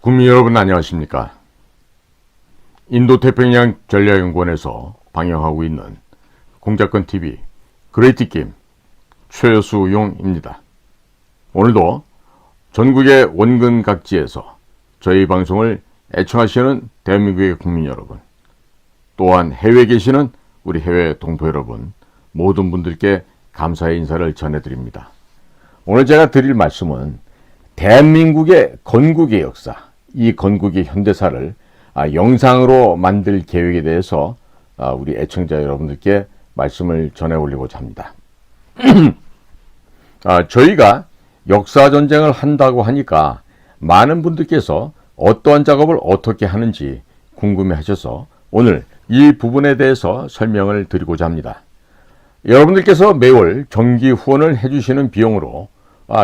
국민 여러분 안녕하십니까? 인도태평양 전략연구원에서 방영하고 있는 공작권TV 그레이트게임 최수용입니다. 오늘도 전국의 원근 각지에서 저희 방송을 애청하시는 대한민국의 국민 여러분, 또한 해외에 계시는 우리 해외 동포 여러분, 모든 분들께 감사의 인사를 전해드립니다. 오늘 제가 드릴 말씀은 대한민국의 건국의 역사, 이 건국의 현대사를 영상으로 만들 계획에 대해서 우리 애청자 여러분들께 말씀을 전해 올리고자 합니다. 저희가 역사전쟁을 한다고 하니까 많은 분들께서 어떠한 작업을 어떻게 하는지 궁금해 하셔서 오늘 이 부분에 대해서 설명을 드리고자 합니다. 여러분들께서 매월 정기 후원을 해주시는 비용으로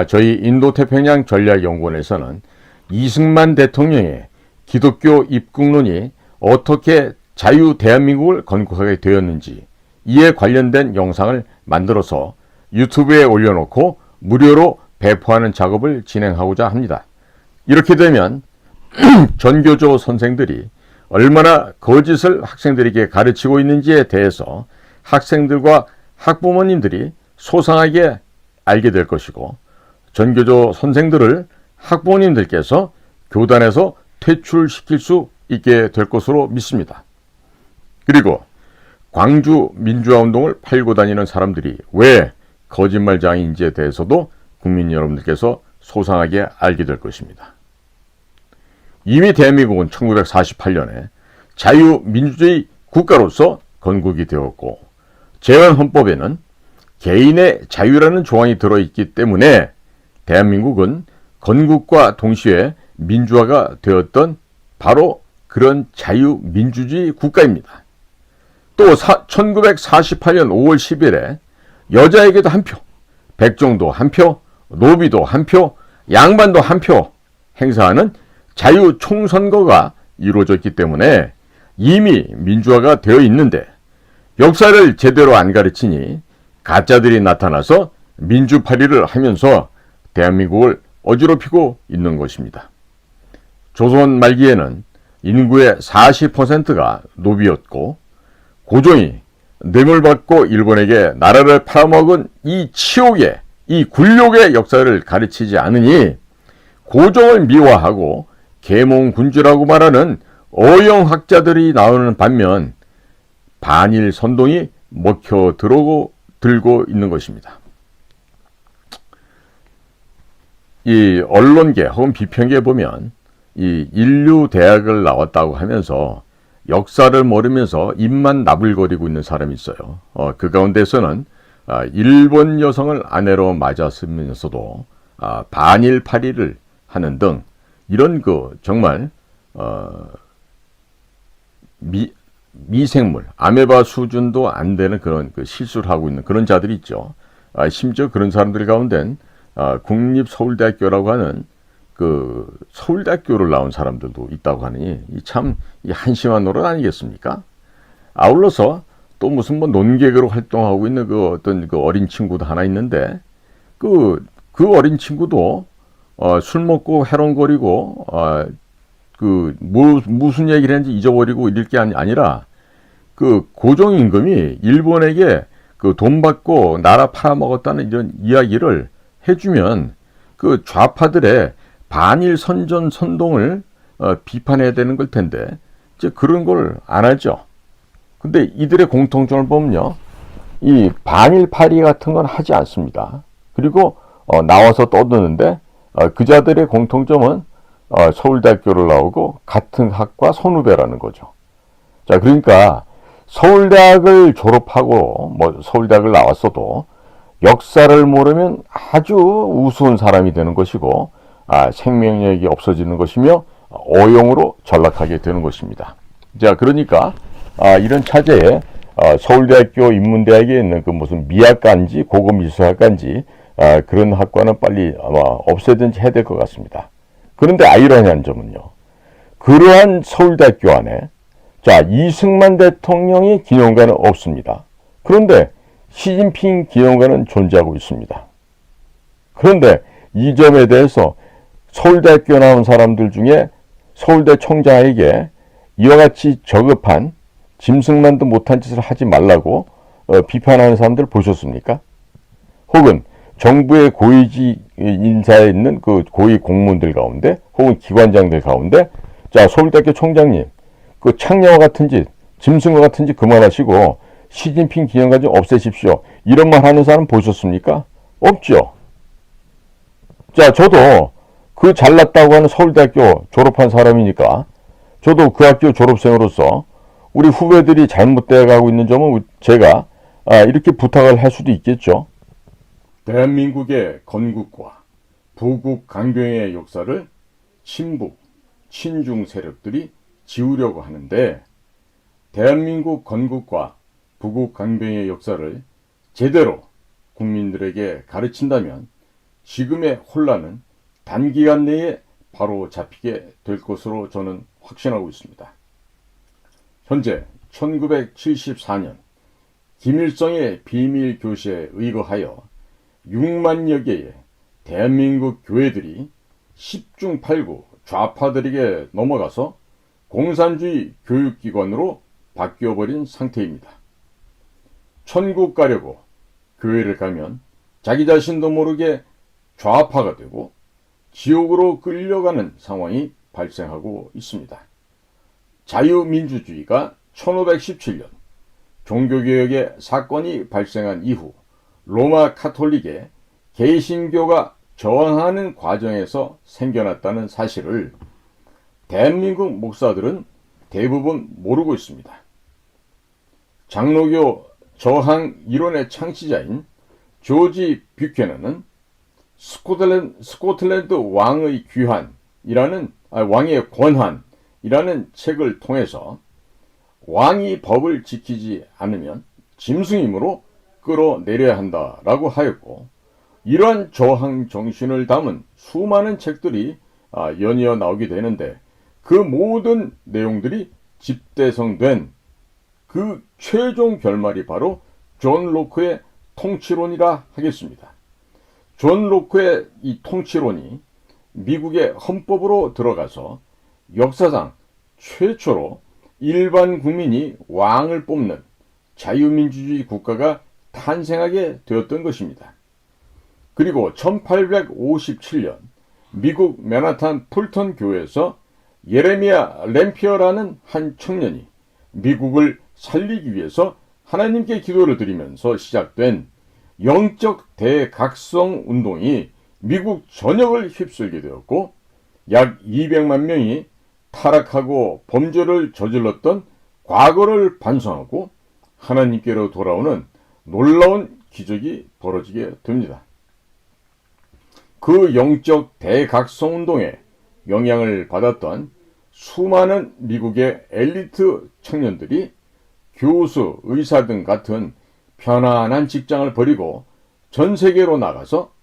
저희 인도태평양 전략연구원에서는 이승만 대통령의 기독교 입국론이 어떻게 자유 대한민국을 건국하게 되었는지 이에 관련된 영상을 만들어서 유튜브에 올려놓고 무료로 배포하는 작업을 진행하고자 합니다. 이렇게 되면 전교조 선생들이 얼마나 거짓을 학생들에게 가르치고 있는지에 대해서 학생들과 학부모님들이 소상하게 알게 될 것이고, 전교조 선생들을 학부모님들께서 교단에서 퇴출시킬 수 있게 될 것으로 믿습니다. 그리고 광주 민주화운동을 팔고 다니는 사람들이 왜 거짓말장인지에 대해서도 국민 여러분들께서 소상하게 알게 될 것입니다. 이미 대한민국은 1948년에 자유민주주의 국가로서 건국이 되었고, 재헌헌법에는 개인의 자유라는 조항이 들어있기 때문에 대한민국은 건국과 동시에 민주화가 되었던 바로 그런 자유민주주의 국가입니다. 또 1948년 5월 10일에 여자에게도 한 표, 백정도 한 표, 노비도 한 표, 양반도 한 표 행사하는 자유총선거가 이루어졌기 때문에 이미 민주화가 되어 있는데, 역사를 제대로 안 가르치니 가짜들이 나타나서 민주파리를 하면서 대한민국을 어지럽히고 있는 것입니다. 조선 말기에는 인구의 40%가 노비였고, 고종이 뇌물 받고 일본에게 나라를 팔아먹은 이 치욕의, 이 굴욕의 역사를 가르치지 않으니 고종을 미화하고 계몽군주라고 말하는 어영학자들이 나오는 반면 반일 선동이 먹혀 들고 있는 것입니다. 이 언론계 혹은 비평계에 보면 이 인류대학을 나왔다고 하면서 역사를 모르면서 입만 나불거리고 있는 사람이 있어요. 그 가운데서는 일본 여성을 아내로 맞았으면서도 반일파리를 하는 등 이런 정말 미생물, 아메바 수준도 안 되는 그런 실수를 하고 있는 그런 자들이 있죠. 심지어 그런 사람들 가운데는 국립서울대학교라고 하는 서울대학교를 나온 사람들도 있다고 하니 참 한심한 노릇 아니겠습니까? 아울러서 또 무슨 논객으로 활동하고 있는 어떤 어린 친구도 하나 있는데 그 어린 친구도 술 먹고 해롱거리고 무슨 얘기를 했는지 잊어버리고 이럴 게 아니라 고종 임금이 일본에게 돈 받고 나라 팔아먹었다는 이런 이야기를 해주면 좌파들의 반일 선동을 비판해야 되는 걸 텐데 이제 그런 걸 안 하죠. 근데 이들의 공통점을 보면요, 이 반일파리 같은 건 하지 않습니다. 그리고 나와서 떠드는데 그 자들의 공통점은 서울대학교를 나오고 같은 학과 선후배라는 거죠. 자, 그러니까 서울대학을 졸업하고 서울대학을 나왔어도 역사를 모르면 아주 우스운 사람이 되는 것이고, 생명력이 없어지는 것이며 어용으로 전락하게 되는 것입니다. 자, 그러니까 이런 차제에 서울대학교 인문대학에 있는 무슨 미학관지 고고미술학관지 그런 학과는 빨리 아마 없애든지 해야 될 것 같습니다. 그런데 아이러니한 점은요, 그러한 서울대학교 안에 이승만 대통령의 기념관은 없습니다. 그런데 시진핑 기념관은 존재하고 있습니다. 그런데 이 점에 대해서 서울대학교 나온 사람들 중에 서울대 총장에게 이와 같이 저급한 짐승만도 못한 짓을 하지 말라고 비판하는 사람들 보셨습니까? 혹은 정부의 고위직 인사에 있는 그 고위 공무원들 가운데 혹은 기관장들 가운데 자, 서울대학교 총장님, 그 창녀와 같은 짓, 짐승과 같은 짓 그만하시고 시진핑 기념관 좀 없애십시오. 이런 말 하는 사람 보셨습니까? 없죠. 자, 저도 그 잘났다고 하는 서울대학교 졸업한 사람이니까 저도 그 학교 졸업생으로서 우리 후배들이 잘못되어 가고 있는 점은 제가 이렇게 부탁을 할 수도 있겠죠. 대한민국의 건국과 부국 강병의 역사를 친북, 친중 세력들이 지우려고 하는데 대한민국 건국과 부국 강병의 역사를 제대로 국민들에게 가르친다면 지금의 혼란은 단기간 내에 바로 잡히게 될 것으로 저는 확신하고 있습니다. 현재 1974년 김일성의 비밀교시에 의거하여 6만여 개의 대한민국 교회들이 10중 8구 좌파들에게 넘어가서 공산주의 교육기관으로 바뀌어버린 상태입니다. 천국 가려고 교회를 가면 자기 자신도 모르게 좌파가 되고 지옥으로 끌려가는 상황이 발생하고 있습니다. 자유민주주의가 1517년 종교개혁의 사건이 발생한 이후 로마 카톨릭의 개신교가 저항하는 과정에서 생겨났다는 사실을 대한민국 목사들은 대부분 모르고 있습니다. 장로교 저항 이론의 창시자인 조지 뷰캐넌은 스코틀랜드 왕의 왕의 권한이라는 책을 통해서 왕이 법을 지키지 않으면 짐승이므로 끌어내려야 한다라고 하였고, 이러한 저항 정신을 담은 수많은 책들이 연이어 나오게 되는데 그 모든 내용들이 집대성된 그 최종 결말이 바로 존 로크의 통치론이라 하겠습니다. 존 로크의 이 통치론이 미국의 헌법으로 들어가서 역사상 최초로 일반 국민이 왕을 뽑는 자유민주주의 국가가 탄생하게 되었던 것입니다. 그리고 1857년 미국 맨하탄 풀턴 교회에서 예레미야 램피어라는 한 청년이 미국을 살리기 위해서 하나님께 기도를 드리면서 시작된 영적 대각성 운동이 미국 전역을 휩쓸게 되었고, 약 200만 명이 타락하고 범죄를 저질렀던 과거를 반성하고 하나님께로 돌아오는 놀라운 기적이 벌어지게 됩니다. 그 영적 대각성 운동에 영향을 받았던 수많은 미국의 엘리트 청년들이 교수, 의사 등 같은 편안한 직장을 버리고 전 세계로 나가서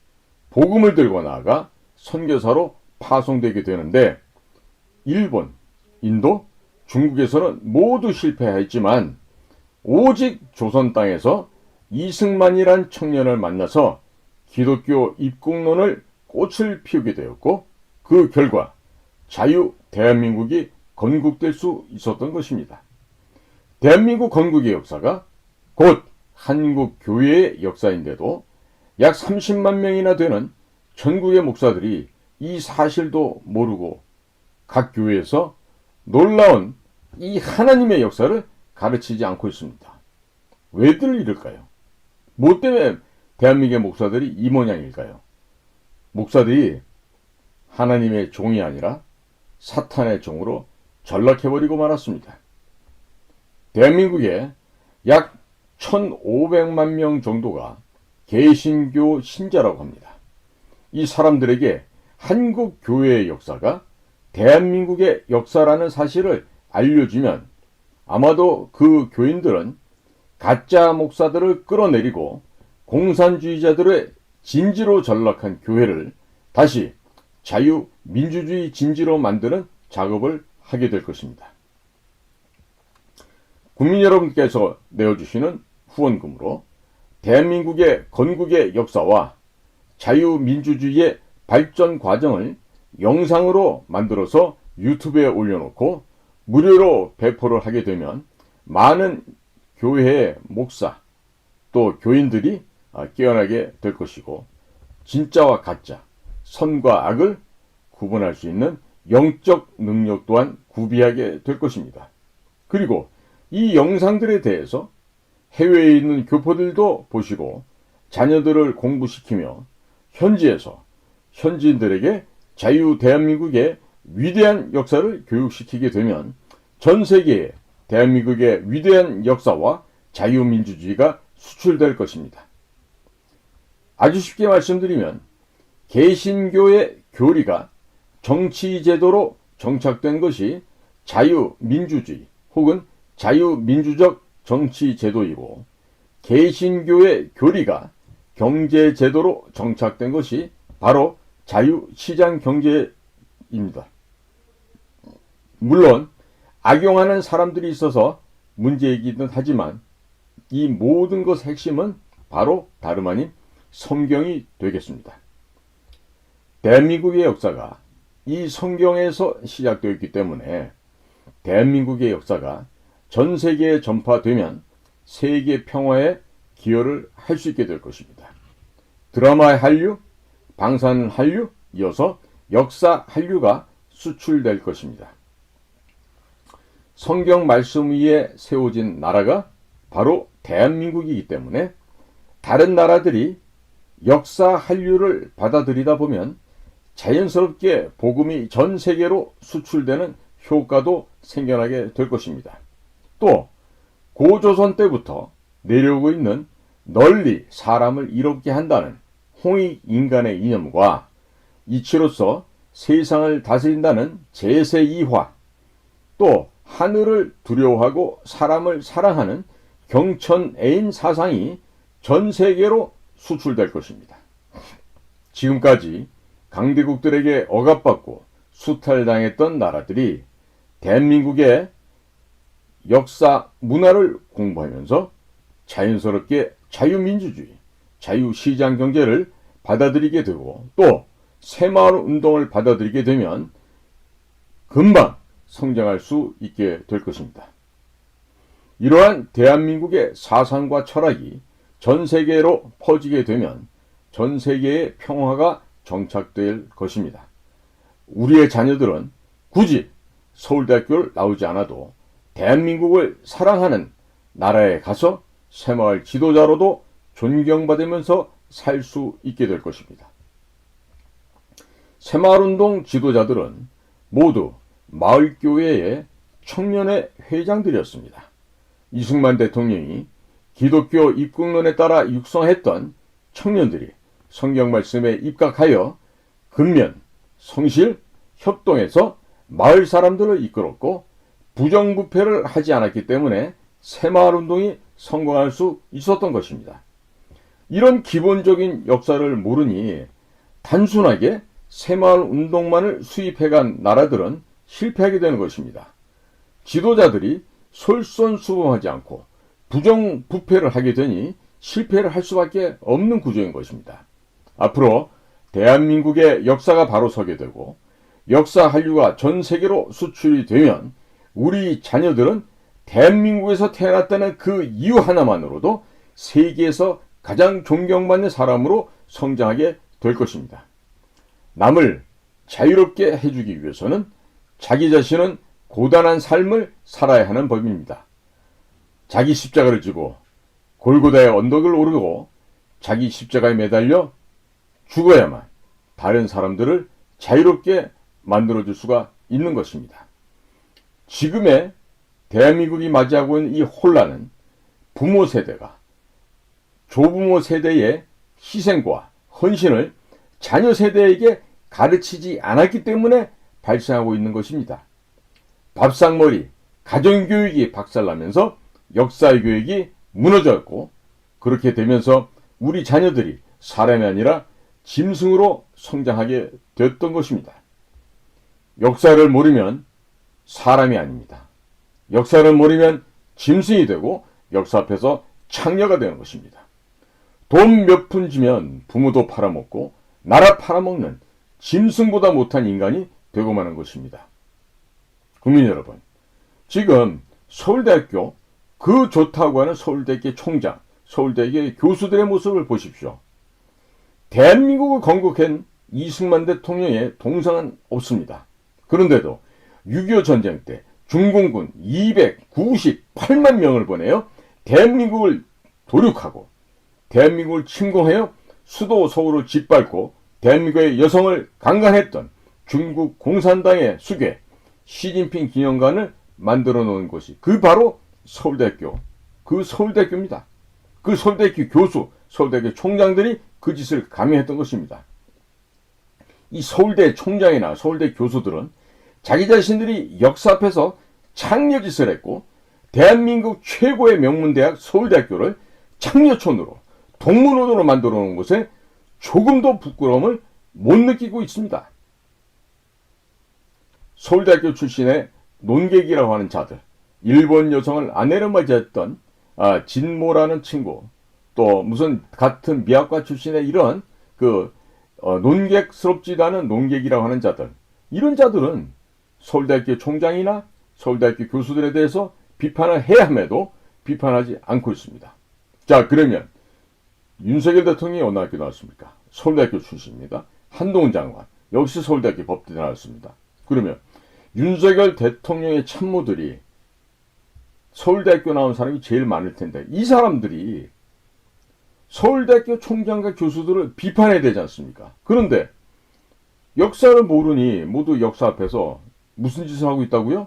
복음을 들고 나아가 선교사로 파송되게 되는데, 일본, 인도, 중국에서는 모두 실패하였지만 오직 조선 땅에서 이승만이란 청년을 만나서 기독교 입국론을 꽃을 피우게 되었고, 그 결과 자유 대한민국이 건국될 수 있었던 것입니다. 대한민국 건국의 역사가 곧 한국 교회의 역사인데도 약 30만 명이나 되는 전국의 목사들이 이 사실도 모르고 각 교회에서 놀라운 이 하나님의 역사를 가르치지 않고 있습니다. 왜들 이럴까요? 뭐 때문에 대한민국의 목사들이 이 모양일까요? 목사들이 하나님의 종이 아니라 사탄의 종으로 전락해버리고 말았습니다. 대한민국에 약 1,500만 명 정도가 개신교 신자라고 합니다. 이 사람들에게 한국 교회의 역사가 대한민국의 역사라는 사실을 알려주면 아마도 그 교인들은 가짜 목사들을 끌어내리고 공산주의자들의 진지로 전락한 교회를 다시 자유민주주의 진지로 만드는 작업을 하게 될 것입니다. 국민 여러분께서 내어주시는 후원금으로 대한민국의 건국의 역사와 자유민주주의의 발전 과정을 영상으로 만들어서 유튜브에 올려놓고 무료로 배포를 하게 되면 많은 교회의 목사 또 교인들이 깨어나게 될 것이고, 진짜와 가짜, 선과 악을 구분할 수 있는 영적 능력 또한 구비하게 될 것입니다. 그리고 이 영상들에 대해서 해외에 있는 교포들도 보시고 자녀들을 공부시키며 현지에서 현지인들에게 자유 대한민국의 위대한 역사를 교육시키게 되면 전 세계에 대한민국의 위대한 역사와 자유민주주의가 수출될 것입니다. 아주 쉽게 말씀드리면 개신교의 교리가 정치제도로 정착된 것이 자유민주주의 혹은 자유민주적 정치제도이고, 개신교의 교리가 경제제도로 정착된 것이 바로 자유시장경제입니다. 물론 악용하는 사람들이 있어서 문제이기는 하지만 이 모든 것의 핵심은 바로 다름 아닌 성경이 되겠습니다. 대한민국의 역사가 이 성경에서 시작되었기 때문에 대한민국의 역사가 전 세계에 전파되면 세계 평화에 기여를 할 수 있게 될 것입니다. 드라마의 한류, 방사능 한류, 이어서 역사 한류가 수출될 것입니다. 성경 말씀 위에 세워진 나라가 바로 대한민국이기 때문에 다른 나라들이 역사 한류를 받아들이다 보면 자연스럽게 복음이 전 세계로 수출되는 효과도 생겨나게 될 것입니다. 또 고조선 때부터 내려오고 있는 널리 사람을 이롭게 한다는 홍익인간의 이념과 이치로서 세상을 다스린다는 제세2화, 또 하늘을 두려워하고 사람을 사랑하는 경천애인 사상이 전 세계로 수출될 것입니다. 지금까지 강대국들에게 억압받고 수탈당했던 나라들이 대한민국의 역사, 문화를 공부하면서 자연스럽게 자유민주주의, 자유시장경제를 받아들이게 되고, 또 새마을운동을 받아들이게 되면 금방 성장할 수 있게 될 것입니다. 이러한 대한민국의 사상과 철학이 전 세계로 퍼지게 되면 전 세계의 평화가 정착될 것입니다. 우리의 자녀들은 굳이 서울대학교를 나오지 않아도 대한민국을 사랑하는 나라에 가서 새마을 지도자로도 존경받으면서 살 수 있게 될 것입니다. 새마을운동 지도자들은 모두 마을교회의 청년회 회장들이었습니다. 이승만 대통령이 기독교 입국론에 따라 육성했던 청년들이 성경 말씀에 입각하여 근면, 성실, 협동해서 마을 사람들을 이끌었고 부정부패를 하지 않았기 때문에 새마을운동이 성공할 수 있었던 것입니다. 이런 기본적인 역사를 모르니 단순하게 새마을운동만을 수입해간 나라들은 실패하게 되는 것입니다. 지도자들이 솔선수범하지 않고 부정부패를 하게 되니 실패를 할 수밖에 없는 구조인 것입니다. 앞으로 대한민국의 역사가 바로 서게 되고 역사 한류가 전 세계로 수출이 되면 우리 자녀들은 대한민국에서 태어났다는 그 이유 하나만으로도 세계에서 가장 존경받는 사람으로 성장하게 될 것입니다. 남을 자유롭게 해주기 위해서는 자기 자신은 고단한 삶을 살아야 하는 법입니다. 자기 십자가를 지고 골고다의 언덕을 오르고 자기 십자가에 매달려 죽어야만 다른 사람들을 자유롭게 만들어줄 수가 있는 것입니다. 지금의 대한민국이 맞이하고 있는 이 혼란은 부모 세대가 조부모 세대의 희생과 헌신을 자녀 세대에게 가르치지 않았기 때문에 발생하고 있는 것입니다. 밥상머리, 가정교육이 박살나면서 역사교육이 무너졌고, 그렇게 되면서 우리 자녀들이 사람이 아니라 짐승으로 성장하게 되었던 것입니다. 역사를 모르면 사람이 아닙니다. 역사를 모르면 짐승이 되고 역사 앞에서 창녀가 되는 것입니다. 돈 몇 푼 주면 부모도 팔아먹고 나라 팔아먹는 짐승보다 못한 인간이 되고 마는 것입니다. 국민 여러분, 지금 서울대학교 그 좋다고 하는 서울대학교 총장, 서울대학교 교수들의 모습을 보십시오. 대한민국을 건국한 이승만 대통령의 동상은 없습니다. 그런데도 6.25 전쟁 때 중공군 298만 명을 보내요. 대한민국을 도륙하고 대한민국을 침공하여 수도 서울을 짓밟고 대한민국의 여성을 강간했던 중국 공산당의 수괴 시진핑 기념관을 만들어 놓은 곳이 그 바로 서울대학교, 그 서울대학교입니다. 그 서울대학교 교수, 서울대학교 총장들이 그 짓을 감행했던 것입니다. 이 서울대 총장이나 서울대 교수들은 자기 자신들이 역사 앞에서 창녀짓을 했고 대한민국 최고의 명문대학 서울대학교를 창녀촌으로 동문호도로 만들어 놓은 곳에 조금도 부끄러움을 못 느끼고 있습니다. 서울대학교 출신의 논객이라고 하는 자들, 일본 여성을 아내로 맞이했던 진모라는 친구, 또 무슨 같은 미학과 출신의 이런 논객스럽지도 않은 논객이라고 하는 자들, 이런 자들은 서울대학교 총장이나 서울대학교 교수들에 대해서 비판을 해야 함에도 비판하지 않고 있습니다. 자, 그러면 윤석열 대통령이 어느 학교 나왔습니까? 서울대학교 출신입니다. 한동훈 장관, 역시 서울대학교 법대 나왔습니다. 그러면 윤석열 대통령의 참모들이 서울대학교 나온 사람이 제일 많을 텐데 이 사람들이 서울대학교 총장과 교수들을 비판해야 되지 않습니까? 그런데 역사를 모르니 모두 역사 앞에서 무슨 짓을 하고 있다고요?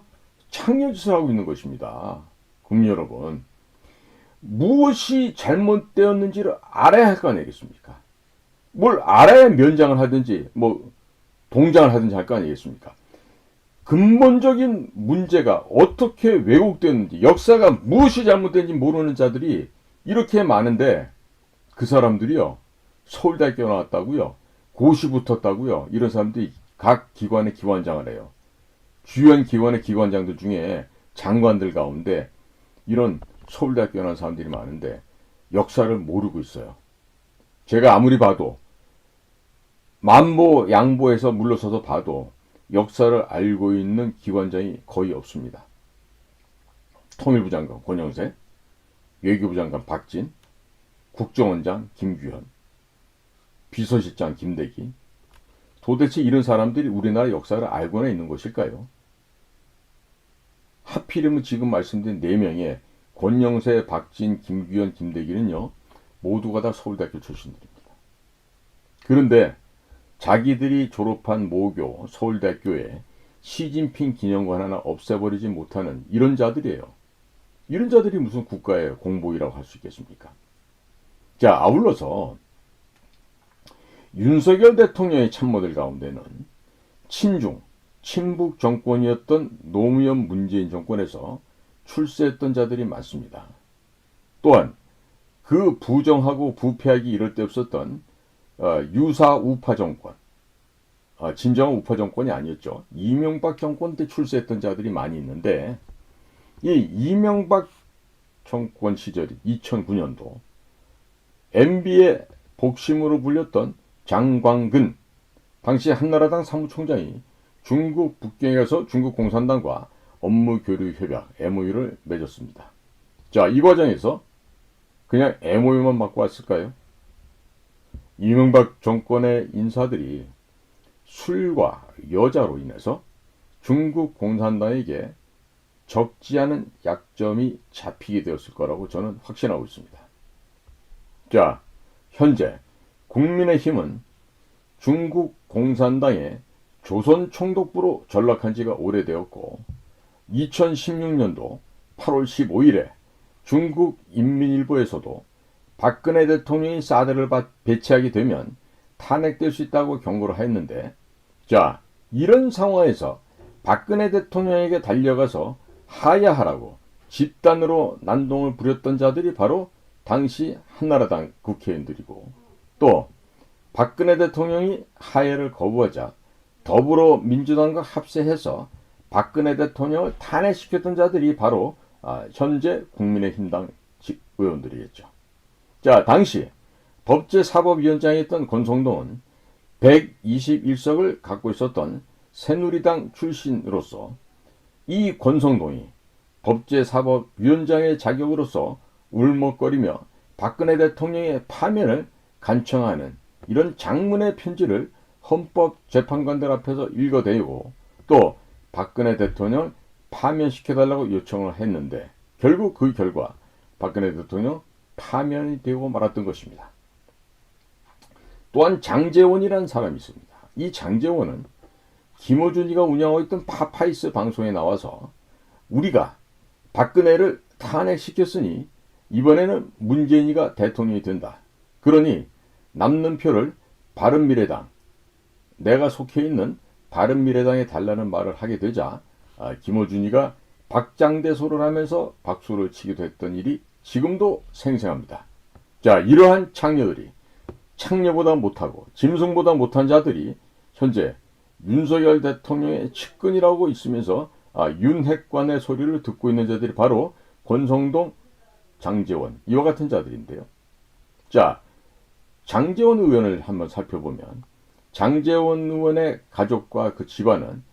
창녀짓을 하고 있는 것입니다. 국민 여러분, 무엇이 잘못되었는지를 알아야 할 거 아니겠습니까? 뭘 알아야 면장을 하든지 동장을 하든지 할 거 아니겠습니까? 근본적인 문제가 어떻게 왜곡됐는지, 역사가 무엇이 잘못된지 모르는 자들이 이렇게 많은데 그 사람들이요, 서울대학교 나왔다고요, 고시 붙었다고요, 이런 사람들이 각 기관의 기관장을 해요. 주요한 기관의 기관장들 중에 장관들 가운데 이런 서울대학교 나온 사람들이 많은데 역사를 모르고 있어요. 제가 아무리 봐도 만보 양보해서 물러서서 봐도 역사를 알고 있는 기관장이 거의 없습니다. 통일부 장관 권영세, 외교부 장관 박진, 국정원장 김규현, 비서실장 김대기, 도대체 이런 사람들이 우리나라 역사를 알고나 있는 것일까요? 하필이면 지금 말씀드린 4명의 권영세, 박진, 김규현, 김대기는요, 모두가 다 서울대학교 출신들입니다. 그런데 자기들이 졸업한 모교 서울대학교에 시진핑 기념관 하나 없애버리지 못하는 이런 자들이에요. 이런 자들이 무슨 국가의 공복이라고 할 수 있겠습니까? 자, 아울러서 윤석열 대통령의 참모들 가운데는 친중, 친북 정권이었던 노무현 문재인 정권에서 출세했던 자들이 많습니다. 또한 그 부정하고 부패하기 이럴 데 없었던 유사 우파 정권, 진정한 우파 정권이 아니었죠. 이명박 정권 때 출세했던 자들이 많이 있는데 이 이명박 정권 시절이 2009년도 MB의 복심으로 불렸던 장광근 당시 한나라당 사무총장이 중국 북경에 가서 중국 공산당과 업무 교류 협약 MOU를 맺었습니다. 자, 이 과정에서 그냥 MOU만 맞고 왔을까요? 이명박 정권의 인사들이 술과 여자로 인해서 중국 공산당에게 적지 않은 약점이 잡히게 되었을 거라고 저는 확신하고 있습니다. 자, 현재 국민의힘은 중국 공산당의 조선총독부로 전락한 지가 오래되었고 2016년도 8월 15일에 중국 인민일보에서도 박근혜 대통령이 사드를 배치하게 되면 탄핵될 수 있다고 경고를 했는데, 자, 이런 상황에서 박근혜 대통령에게 달려가서 하야하라고 집단으로 난동을 부렸던 자들이 바로 당시 한나라당 국회의원들이고, 또 박근혜 대통령이 하야를 거부하자 더불어민주당과 합세해서 박근혜 대통령을 탄핵시켰던 자들이 바로 현재 국민의힘당 의원들이겠죠. 자, 당시 법제사법위원장이었던 권성동은 121석을 갖고 있었던 새누리당 출신으로서 이 권성동이 법제사법위원장의 자격으로서 울먹거리며 박근혜 대통령의 파면을 간청하는 이런 장문의 편지를 헌법재판관들 앞에서 읽어대고 또 박근혜 대통령 파면시켜달라고 요청을 했는데 결국 그 결과 박근혜 대통령 파면이 되고 말았던 것입니다. 또한 장제원이라는 사람이 있습니다. 이 장제원은 김어준이가 운영하고 있던 파파이스 방송에 나와서 우리가 박근혜를 탄핵시켰으니 이번에는 문재인이가 대통령이 된다. 그러니 남는 표를 바른미래당, 내가 속해 있는 바른미래당에 달라는 말을 하게 되자 김어준이가 박장대소를 하면서 박수를 치기도 했던 일이 지금도 생생합니다. 자, 이러한 창녀들이 창녀보다 못하고 짐승보다 못한 자들이 현재 윤석열 대통령의 측근이라고 있으면서 윤핵관의 소리를 듣고 있는 자들이 바로 권성동, 장제원 이와 같은 자들인데요. 자, 장제원 의원을 한번 살펴보면 장제원 의원의 가족과 그 집안은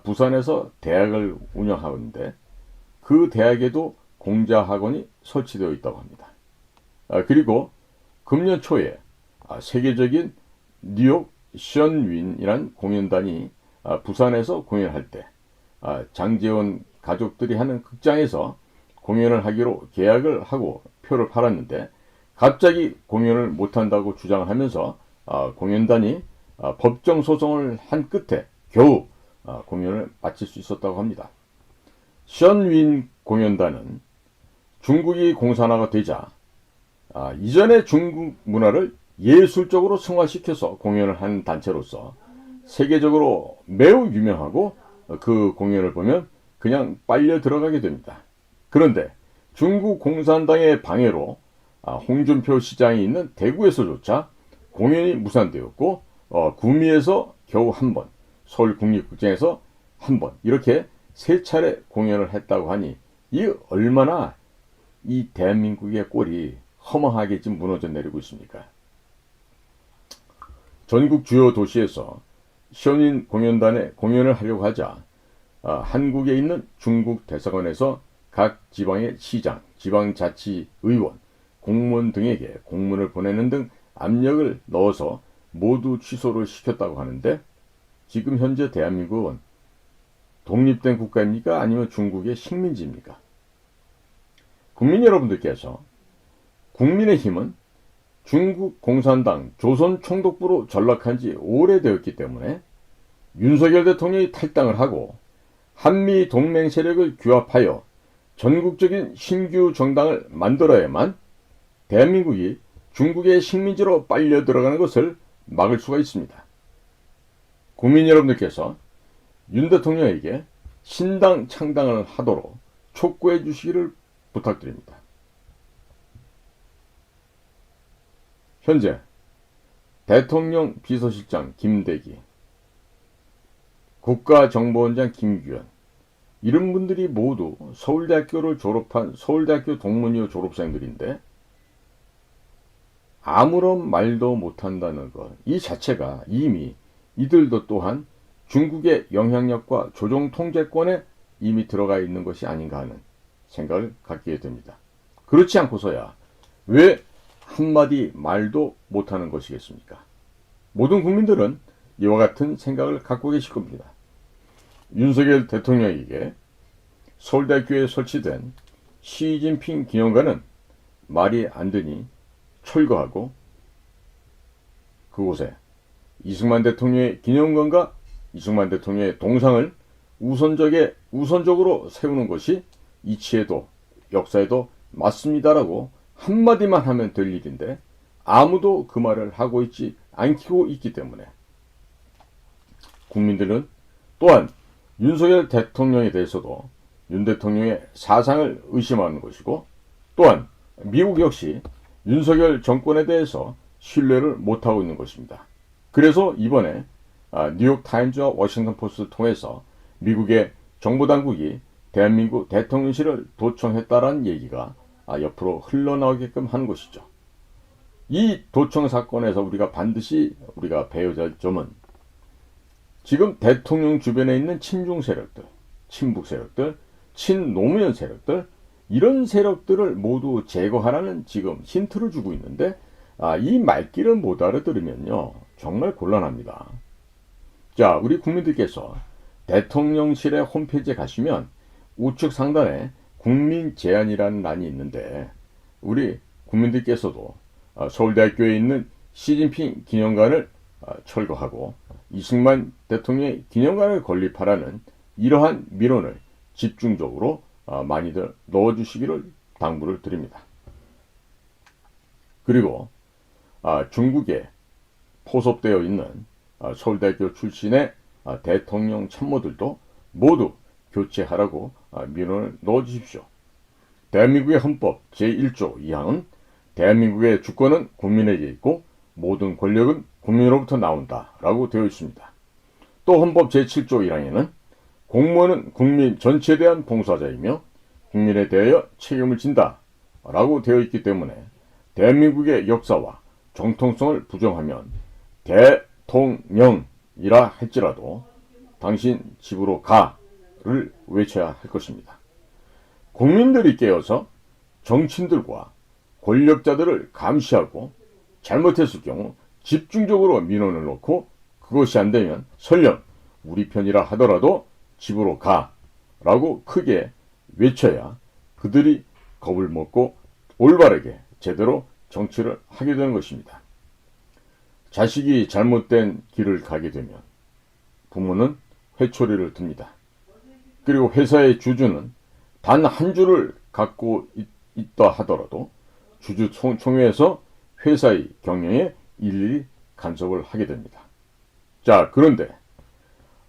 부산에서 대학을 운영하는데 그 대학에도 공자학원이 설치되어 있다고 합니다. 그리고 금년 초에 세계적인 뉴욕 션윈이란 공연단이 부산에서 공연할 때 장제원 가족들이 하는 극장에서 공연을 하기로 계약을 하고 표를 팔았는데 갑자기 공연을 못한다고 주장을 하면서 공연단이 법정 소송을 한 끝에 겨우 공연을 마칠 수 있었다고 합니다. 션윈 공연단은 중국이 공산화가 되자 이전의 중국 문화를 예술적으로 승화시켜서 공연을 한 단체로서 세계적으로 매우 유명하고 그 공연을 보면 그냥 빨려 들어가게 됩니다. 그런데 중국 공산당의 방해로 홍준표 시장이 있는 대구에서조차 공연이 무산되었고 구미에서 겨우 한 번, 서울국립극장에서 한 번 이렇게 세 차례 공연을 했다고 하니 이 얼마나 이 대한민국의 꼴이 허망하게 지금 무너져 내리고 있습니까? 전국 주요 도시에서 션윈 공연단에 공연을 하려고 하자 한국에 있는 중국 대사관에서 각 지방의 시장, 지방자치의원, 공무원 등에게 공문을 보내는 등 압력을 넣어서 모두 취소를 시켰다고 하는데 지금 현재 대한민국은 독립된 국가입니까? 아니면 중국의 식민지입니까? 국민 여러분들께서 국민의힘은 중국 공산당 조선총독부로 전락한 지 오래되었기 때문에 윤석열 대통령이 탈당을 하고 한미 동맹 세력을 규합하여 전국적인 신규 정당을 만들어야만 대한민국이 중국의 식민지로 빨려 들어가는 것을 막을 수가 있습니다. 국민 여러분들께서 윤 대통령에게 신당 창당을 하도록 촉구해 주시기를 부탁드립니다. 현재 대통령 비서실장 김대기, 국가정보원장 김규현 이런 분들이 모두 서울대학교를 졸업한 서울대학교 동문이후 졸업생들인데 아무런 말도 못한다는 것, 이 자체가 이미 이들도 또한 중국의 영향력과 조종 통제권에 이미 들어가 있는 것이 아닌가 하는 생각을 갖게 됩니다. 그렇지 않고서야 왜 한마디 말도 못하는 것이겠습니까? 모든 국민들은 이와 같은 생각을 갖고 계실 겁니다. 윤석열 대통령에게 서울대학교에 설치된 시진핑 기념관은 말이 안 되니 철거하고 그곳에 이승만 대통령의 기념관과 이승만 대통령의 동상을 우선적으로 세우는 것이 이치에도 역사에도 맞습니다라고 한마디만 하면 될 일인데 아무도 그 말을 하고 있지 않고 있기 때문에 국민들은 또한 윤석열 대통령에 대해서도 윤 대통령의 사상을 의심하는 것이고 또한 미국 역시 윤석열 정권에 대해서 신뢰를 못하고 있는 것입니다. 그래서 이번에 뉴욕타임즈와 워싱턴 포스트를 통해서 미국의 정보당국이 대한민국 대통령실을 도청했다라는 얘기가 옆으로 흘러나오게끔 하는 것이죠. 이 도청 사건에서 우리가 반드시 배워야 할 점은 지금 대통령 주변에 있는 친중 세력들, 친북 세력들, 친노무현 세력들, 이런 세력들을 모두 제거하라는 지금 힌트를 주고 있는데, 이 말귀를 못 알아들으면요 정말 곤란합니다. 자, 우리 국민들께서 대통령실의 홈페이지에 가시면 우측 상단에 국민 제안이라는欄이 있는데, 우리 국민들께서도 서울대학교에 있는 시진핑 기념관을 철거하고 이승만 대통령의 기념관을 건립하라는 이러한 민원을 집중적으로 많이들 넣어주시기를 당부를 드립니다. 그리고 중국에 포섭되어 있는 서울대학교 출신의 대통령 참모들도 모두 교체하라고 민원을 넣어주십시오. 대한민국의 헌법 제1조 2항은 대한민국의 주권은 국민에게 있고 모든 권력은 국민으로부터 나온다 라고 되어 있습니다. 또 헌법 제7조 1항에는 공무원은 국민 전체에 대한 봉사자이며 국민에 대하여 책임을 진다 라고 되어 있기 때문에 대한민국의 역사와 정통성을 부정하면 대통령이라 할지라도 당신 집으로 가를 외쳐야 할 것입니다. 국민들이 깨어서 정치인들과 권력자들을 감시하고 잘못했을 경우 집중적으로 민원을 넣고 그것이 안 되면 설령 우리 편이라 하더라도 집으로 가라고 크게 외쳐야 그들이 겁을 먹고 올바르게 제대로 정치를 하게 되는 것입니다. 자식이 잘못된 길을 가게 되면 부모는 회초리를 듭니다. 그리고 회사의 주주는 단 한 주를 갖고 있다 하더라도 주주총회에서 회사의 경영에 일일이 간섭을 하게 됩니다. 자, 그런데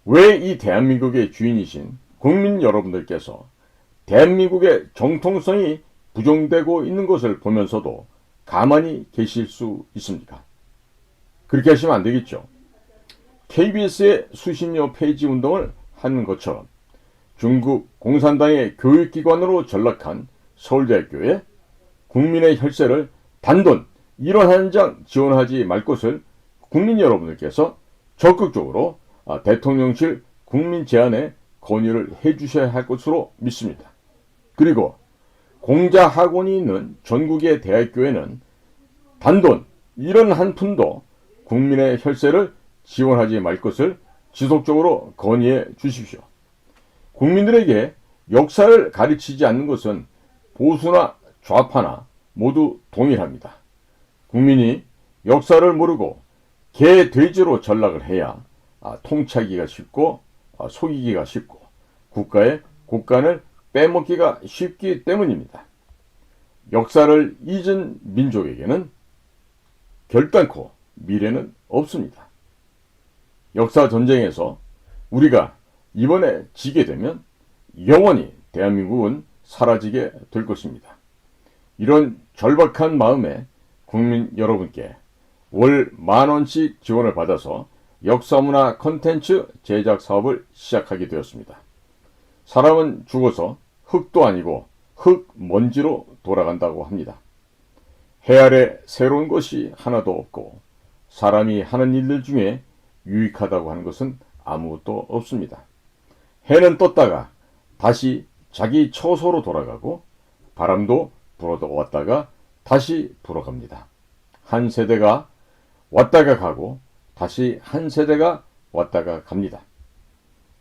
왜 이 대한민국의 주인이신 국민 여러분들께서 대한민국의 정통성이 부정되고 있는 것을 보면서도 가만히 계실 수 있습니까? 그렇게 하시면 안 되겠죠. KBS의 수신료 폐지 운동을 하는 것처럼 중국 공산당의 교육기관으로 전락한 서울대학교에 국민의 혈세를 단돈 1원 한 장 지원하지 말 것을 국민 여러분들께서 적극적으로 대통령실 국민 제안에 건의를 해주셔야 할 것으로 믿습니다. 그리고 공자학원이 있는 전국의 대학교에는 단돈 1원 한 푼도 국민의 혈세를 지원하지 말 것을 지속적으로 건의해 주십시오. 국민들에게 역사를 가르치지 않는 것은 보수나 좌파나 모두 동일합니다. 국민이 역사를 모르고 개, 돼지로 전락을 해야 통치하기가 쉽고 속이기가 쉽고 국가의 곳간을 빼먹기가 쉽기 때문입니다. 역사를 잊은 민족에게는 결단코 미래는 없습니다. 역사 전쟁에서 우리가 이번에 지게 되면 영원히 대한민국은 사라지게 될 것입니다. 이런 절박한 마음에 국민 여러분께 월 10,000원씩 지원을 받아서 역사문화 콘텐츠 제작 사업을 시작하게 되었습니다. 사람은 죽어서 흙도 아니고 흙먼지로 돌아간다고 합니다. 해 아래 새로운 것이 하나도 없고 사람이 하는 일들 중에 유익하다고 하는 것은 아무것도 없습니다. 해는 떴다가 다시 자기 처소로 돌아가고 바람도 불어왔다가 다시 불어갑니다. 한 세대가 왔다가 가고 다시 한 세대가 왔다가 갑니다.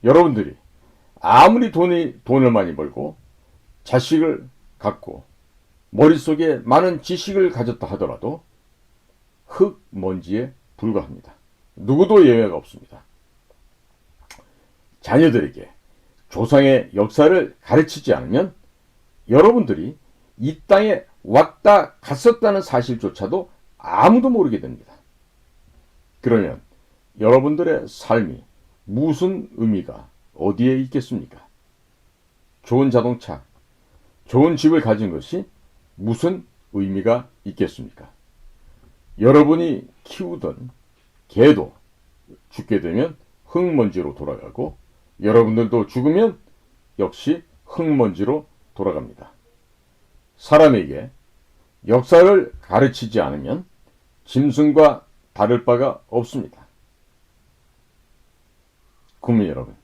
여러분들이 아무리 돈을 많이 벌고 자식을 갖고 머릿속에 많은 지식을 가졌다 하더라도 흙먼지에 불과합니다. 누구도 예외가 없습니다. 자녀들에게 조상의 역사를 가르치지 않으면 여러분들이 이 땅에 왔다 갔었다는 사실조차도 아무도 모르게 됩니다. 그러면 여러분들의 삶이 무슨 의미가 어디에 있겠습니까? 좋은 자동차, 좋은 집을 가진 것이 무슨 의미가 있겠습니까? 여러분이 키우던 개도 죽게 되면 흙먼지로 돌아가고 여러분들도 죽으면 역시 흙먼지로 돌아갑니다. 사람에게 역사를 가르치지 않으면 짐승과 다를 바가 없습니다. 국민 여러분,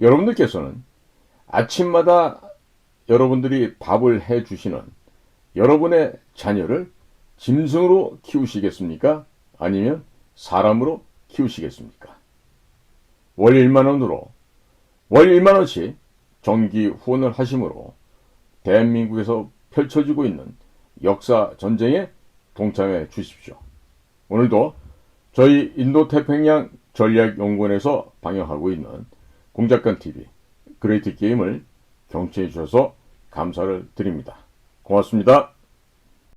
여러분들께서는 아침마다 여러분들이 밥을 해 주시는 여러분의 자녀를 짐승으로 키우시겠습니까? 아니면 사람으로 키우시겠습니까? 월 1만 원으로 월 1만 원씩 정기 후원을 하심으로 대한민국에서 펼쳐지고 있는 역사 전쟁에 동참해 주십시오. 오늘도 저희 인도태평양 전략연구원에서 방영하고 있는 공작관TV 그레이트 게임을 경청해 주셔서 감사를 드립니다. 고맙습니다.